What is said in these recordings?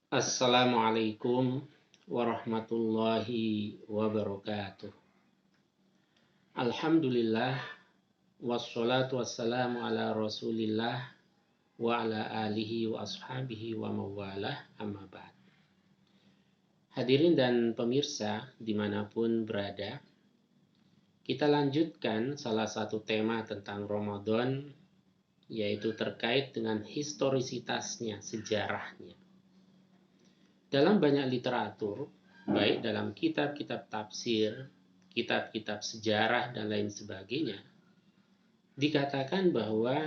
Assalamualaikum warahmatullahi wabarakatuh. Alhamdulillah wassalatu wassalamu ala Rasulillah wa ala alihi wa ashabihi wa mawalah amma ba'd. Hadirin dan pemirsa dimanapun berada, kita lanjutkan salah satu tema tentang Ramadan, yaitu terkait dengan historisitasnya, sejarahnya. Dalam banyak literatur, baik dalam kitab-kitab tafsir, kitab-kitab sejarah, dan lain sebagainya, dikatakan bahwa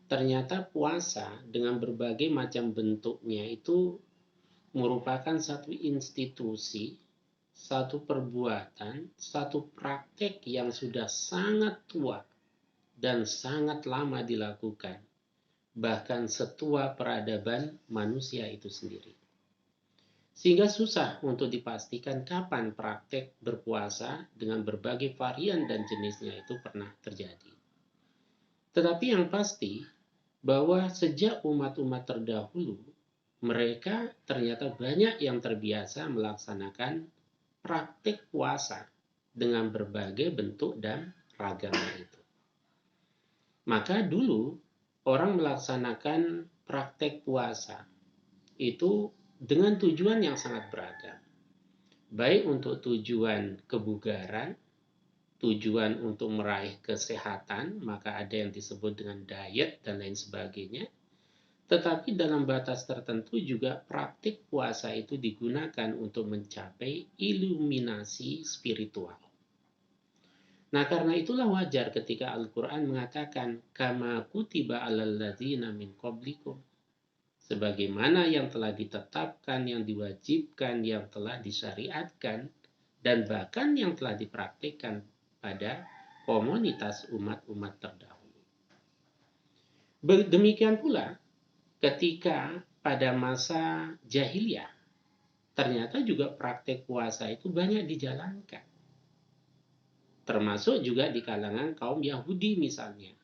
ternyata puasa dengan berbagai macam bentuknya itu merupakan satu institusi, satu perbuatan, satu praktek yang sudah sangat tua dan sangat lama dilakukan, bahkan setua peradaban manusia itu sendiri. Sehingga susah untuk dipastikan kapan praktek berpuasa dengan berbagai varian dan jenisnya itu pernah terjadi. Tetapi yang pasti bahwa sejak umat-umat terdahulu, mereka ternyata banyak yang terbiasa melaksanakan praktek puasa dengan berbagai bentuk dan ragamnya itu. Maka dulu orang melaksanakan praktek puasa itu dengan tujuan yang sangat beragam. Baik untuk tujuan kebugaran, tujuan untuk meraih kesehatan, maka ada yang disebut dengan diet dan lain sebagainya. Tetapi dalam batas tertentu juga praktik puasa itu digunakan untuk mencapai iluminasi spiritual. Nah, karena itulah wajar ketika Al-Quran mengatakan kama kutiba alal ladzina min qablikum, sebagaimana yang telah ditetapkan, yang diwajibkan, yang telah disyariatkan, dan bahkan yang telah dipraktikkan pada komunitas umat-umat terdahulu. Demikian pula ketika pada masa jahiliyah, ternyata juga praktek puasa itu banyak dijalankan. Termasuk juga di kalangan kaum Yahudi misalnya.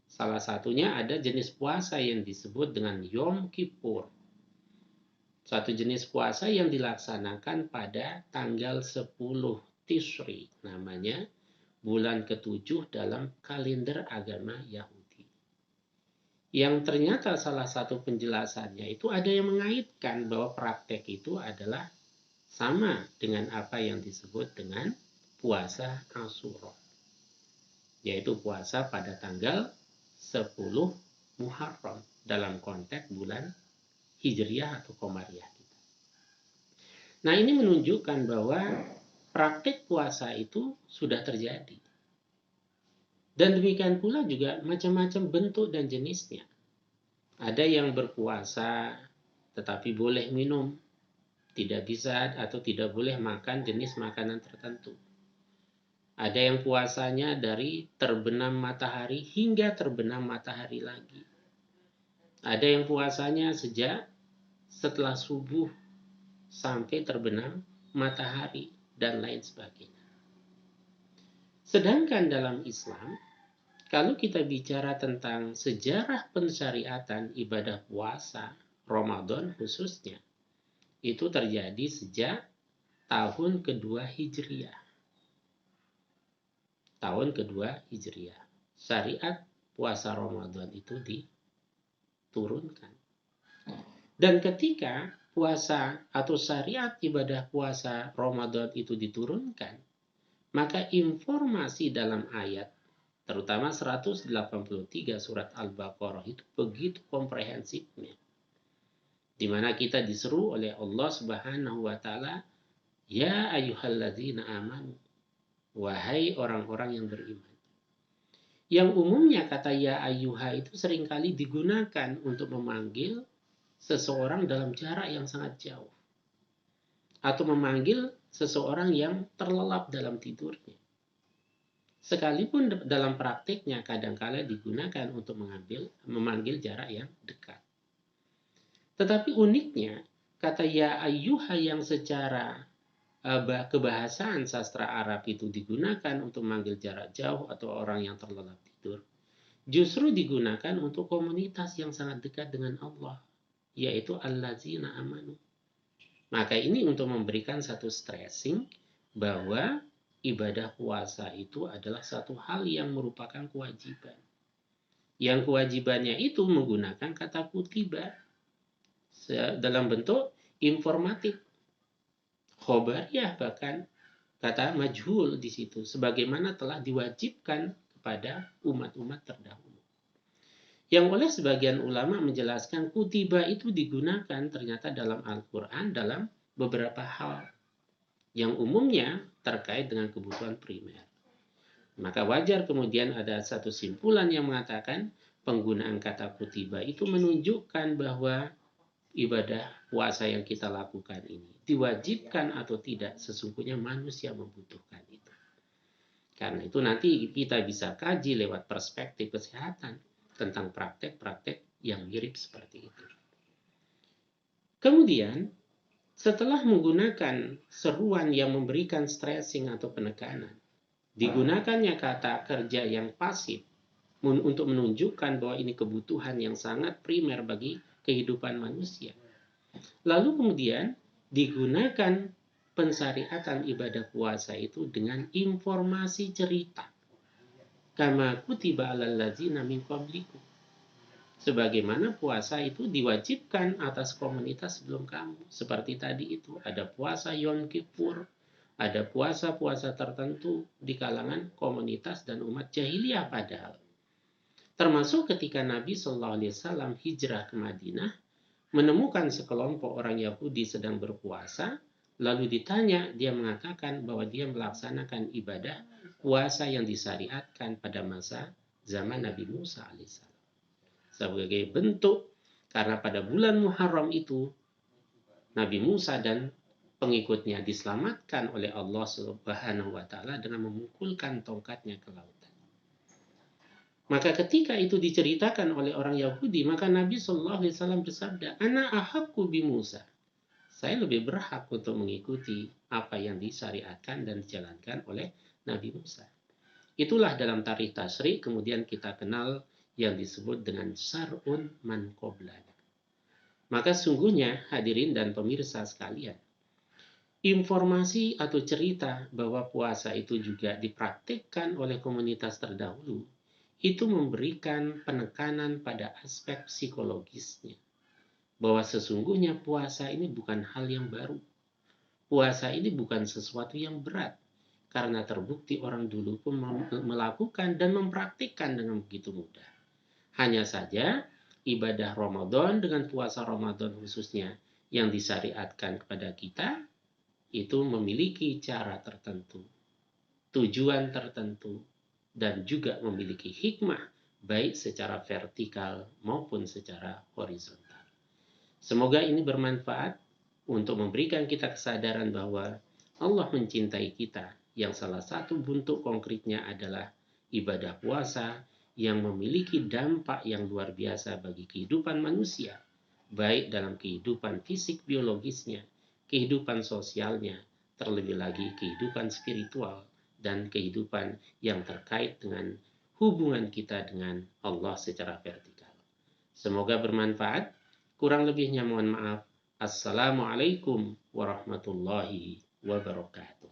Salah satunya ada jenis puasa yang disebut dengan Yom Kippur. Satu jenis puasa yang dilaksanakan pada tanggal 10 Tishri, namanya bulan ke-7 dalam kalender agama Yahudi. Yang ternyata salah satu penjelasannya itu ada yang mengaitkan bahwa praktek itu adalah sama dengan apa yang disebut dengan puasa Asyura, yaitu puasa pada tanggal 10 Muharram dalam konteks bulan Hijriah atau Komariah kita. Nah, ini menunjukkan bahwa praktik puasa itu sudah terjadi. Dan demikian pula juga macam-macam bentuk dan jenisnya. Ada yang berpuasa tetapi boleh minum, tidak bisa atau tidak boleh makan jenis makanan tertentu. Ada yang puasanya dari terbenam matahari hingga terbenam matahari lagi. Ada yang puasanya sejak setelah subuh sampai terbenam matahari dan lain sebagainya. Sedangkan dalam Islam, kalau kita bicara tentang sejarah pensyariatan ibadah puasa Ramadan khususnya, itu terjadi sejak tahun kedua Hijriah. Tahun kedua Hijriah. Syariat puasa Ramadan itu diturunkan. Dan ketika puasa atau syariat ibadah puasa Ramadan itu diturunkan, maka informasi dalam ayat, terutama 183 surat Al-Baqarah itu begitu komprehensifnya. Di mana kita diseru oleh Allah Subhanahu wa taala, ya ayyuhalladzina amanu, wahai orang-orang yang beriman. Yang umumnya kata ya ayyuha itu seringkali digunakan untuk memanggil seseorang dalam jarak yang sangat jauh, atau memanggil seseorang yang terlelap dalam tidurnya. Sekalipun dalam praktiknya kadangkala digunakan untuk memanggil jarak yang dekat. Tetapi uniknya, kata ya ayyuha yang secara kebahasaan sastra Arab itu digunakan untuk memanggil jarak jauh atau orang yang terlelap tidur, justru digunakan untuk komunitas yang sangat dekat dengan Allah, yaitu allazina amanu. Maka ini untuk memberikan satu stressing bahwa ibadah puasa itu adalah satu hal yang merupakan kewajiban. Yang kewajibannya itu menggunakan kata kutiba dalam bentuk informatif, khobariyah, bahkan kata majhul di situ, sebagaimana telah diwajibkan kepada umat-umat terdahulu. Yang oleh sebagian ulama menjelaskan kutiba itu digunakan ternyata dalam Al-Quran dalam beberapa hal yang umumnya terkait dengan kebutuhan primer. Maka wajar kemudian ada satu simpulan yang mengatakan penggunaan kata kutiba itu menunjukkan bahwa ibadah puasa yang kita lakukan ini diwajibkan atau tidak, sesungguhnya manusia membutuhkan itu. Karena itu nanti kita bisa kaji lewat perspektif kesehatan tentang praktek-praktek yang mirip seperti itu. Kemudian setelah menggunakan seruan yang memberikan stressing atau penekanan, digunakannya kata kerja yang pasif untuk menunjukkan bahwa ini kebutuhan yang sangat primer bagi kehidupan manusia. Lalu kemudian digunakan pensyariatan ibadah puasa itu dengan informasi cerita. Kama kutiba alal ladzina min qablikum. Sebagaimana puasa itu diwajibkan atas komunitas sebelum kamu. Seperti tadi itu, ada puasa Yom Kippur, ada puasa-puasa tertentu di kalangan komunitas dan umat jahiliyah padahal. Termasuk ketika Nabi SAW hijrah ke Madinah, menemukan sekelompok orang Yahudi sedang berpuasa, lalu ditanya, dia mengatakan bahwa dia melaksanakan ibadah puasa yang disyariatkan pada masa zaman Nabi Musa alaihissalam. Sebagai bentuk, karena pada bulan Muharram itu, Nabi Musa dan pengikutnya diselamatkan oleh Allah Subhanahu wa Ta'ala dengan memukulkan tongkatnya ke lautan. Maka ketika itu diceritakan oleh orang Yahudi, maka Nabi SAW bersabda, Ana ahaqqu bi Musa. Saya lebih berhak untuk mengikuti apa yang disyariatkan dan dijalankan oleh Nabi Musa. Itulah dalam tarikh tasyrik kemudian kita kenal yang disebut dengan syar'un man qoblana. Maka sungguhnya hadirin dan pemirsa sekalian, informasi atau cerita bahwa puasa itu juga dipraktikkan oleh komunitas terdahulu itu memberikan penekanan pada aspek psikologisnya. Bahwa sesungguhnya puasa ini bukan hal yang baru. Puasa ini bukan sesuatu yang berat. Karena terbukti orang dulu pun melakukan dan mempraktikkan dengan begitu mudah. Hanya saja ibadah Ramadan dengan puasa Ramadan khususnya yang disyariatkan kepada kita itu memiliki cara tertentu, tujuan tertentu, dan juga memiliki hikmah baik secara vertikal maupun secara horizontal. Semoga ini bermanfaat untuk memberikan kita kesadaran bahwa Allah mencintai kita, yang salah satu bentuk konkretnya adalah ibadah puasa yang memiliki dampak yang luar biasa bagi kehidupan manusia, baik dalam kehidupan fisik biologisnya, kehidupan sosialnya, terlebih lagi kehidupan spiritual, dan kehidupan yang terkait dengan hubungan kita dengan Allah secara vertikal. Semoga bermanfaat. Kurang lebihnya mohon maaf. Assalamualaikum warahmatullahi wabarakatuh.